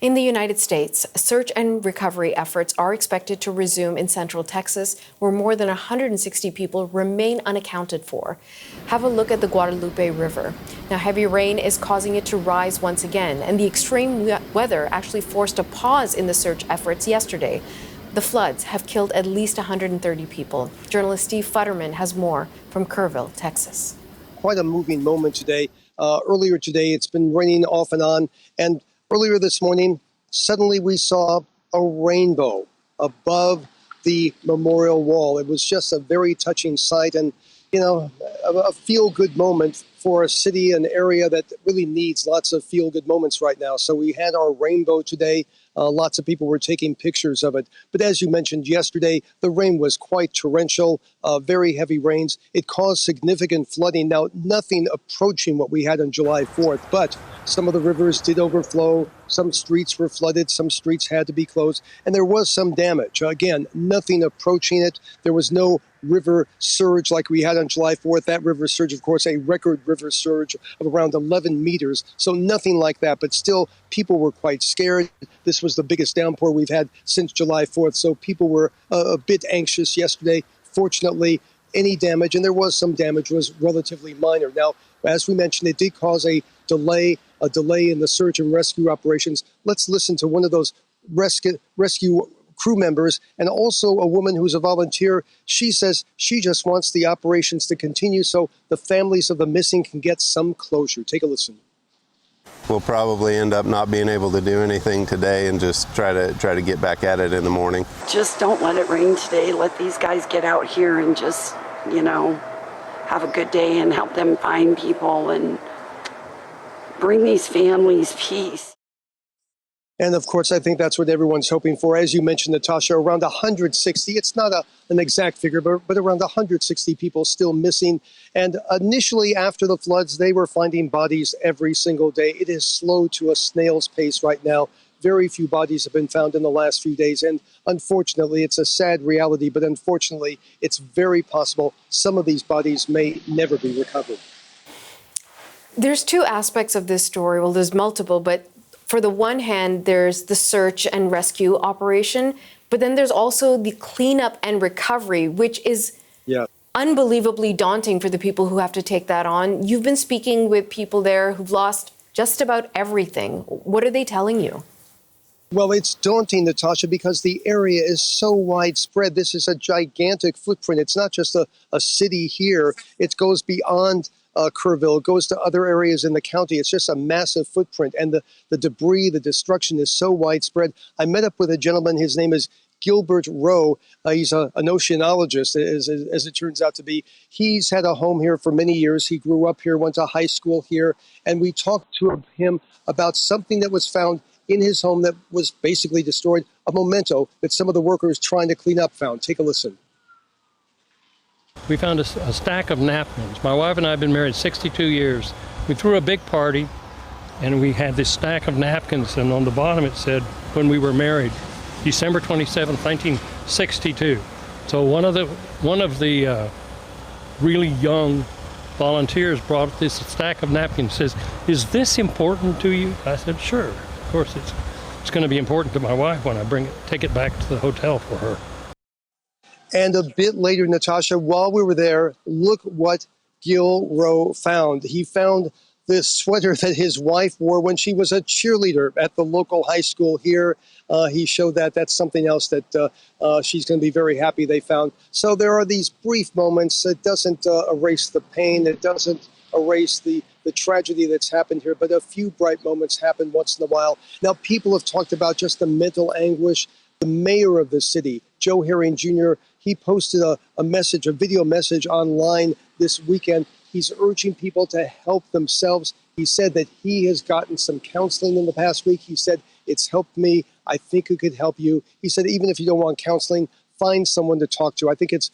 In the United States, search and recovery efforts are expected to resume in central Texas, where more than 160 people remain unaccounted for. Have a look at the Guadalupe River. Now, heavy rain is causing it to rise once again, and the extreme weather actually forced a pause in the search efforts yesterday. The floods have killed at least 130 people. Journalist Steve Futterman has more from Kerrville, Texas. Quite a moving moment today. Earlier today, it's been raining off and on, and earlier this morning, suddenly we saw a rainbow above the memorial wall. It was just a very touching sight and, a feel-good moment for a city, an area that really needs lots of feel-good moments right now. So we had our rainbow today. Lots of people were taking pictures of it. But as you mentioned yesterday, the rain was quite torrential, very heavy rains. It caused significant flooding. Now, nothing approaching what we had on July 4th, but some of the rivers did overflow. Some streets were flooded. Some streets had to be closed. And there was some damage. Again, nothing approaching it. There was no river surge like we had on July 4th. That river surge, of course, a record river surge of around 11 meters. So nothing like that. But still, people were quite scared. This was the biggest downpour we've had since July 4th. So people were a bit anxious yesterday. Fortunately, any damage, and there was some damage, was relatively minor. Now, as we mentioned, it did cause a delay in the search and rescue operations. Let's listen to one of those rescue crew members and also a woman who's a volunteer. She says she just wants the operations to continue so the families of the missing can get some closure. Take a listen. We'll probably end up not being able to do anything today and just try to get back at it in the morning. Just don't let it rain today. Let these guys get out here and just, have a good day and help them find people and bring these families peace. And of course, I think that's what everyone's hoping for. As you mentioned, Natasha, around 160, it's not an exact figure, but around 160 people still missing. And initially after the floods, they were finding bodies every single day. It is slow to a snail's pace right now. Very few bodies have been found in the last few days. And unfortunately, it's a sad reality, but unfortunately, it's very possible some of these bodies may never be recovered. There's two aspects of this story. Well, there's multiple, but for the one hand, there's the search and rescue operation, but then there's also the cleanup and recovery, which is unbelievably daunting for the people who have to take that on. You've been speaking with people there who've lost just about everything. What are they telling you? Well, it's daunting, Natasha, because the area is so widespread. This is a gigantic footprint. It's not just a city here. It goes beyond Kerrville, goes to other areas in the county. It's just a massive footprint, and the debris, the destruction is so widespread. I met up with a gentleman. His name is Gilbert Rowe. He's an oceanologist, as it turns out to be. He's had a home here for many years. He grew up here, went to high school here, and we talked to him about something that was found in his home that was basically destroyed, a memento that some of the workers trying to clean up found. Take a listen. We found a stack of napkins. My wife and I have been married 62 years. We threw a big party, and we had this stack of napkins, and on the bottom it said, when we were married, December 27, 1962. So one of the really young volunteers brought this stack of napkins, says, "Is this important to you?" I said, "Sure. Of course it's going to be important to my wife when I take it back to the hotel for her." And a bit later, Natasha, while we were there, look what Gil Rowe found. He found this sweater that his wife wore when she was a cheerleader at the local high school here. He showed that. That's something else that she's going to be very happy they found. So there are these brief moments. It doesn't erase the pain. It doesn't erase the tragedy that's happened here, but a few bright moments happen once in a while. Now, people have talked about just the mental anguish. The mayor of the city, Joe Herring Jr., he posted a video message online this weekend. He's urging people to help themselves. He said that he has gotten some counseling in the past week. He said, "It's helped me. I think it could help you." He said, even if you don't want counseling, find someone to talk to. I think it's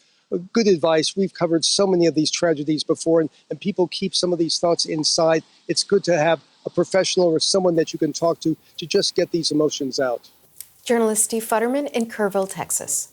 good advice. We've covered so many of these tragedies before, and people keep some of these thoughts inside. It's good to have a professional or someone that you can talk to just get these emotions out. Journalist Steve Futterman in Kerrville, Texas.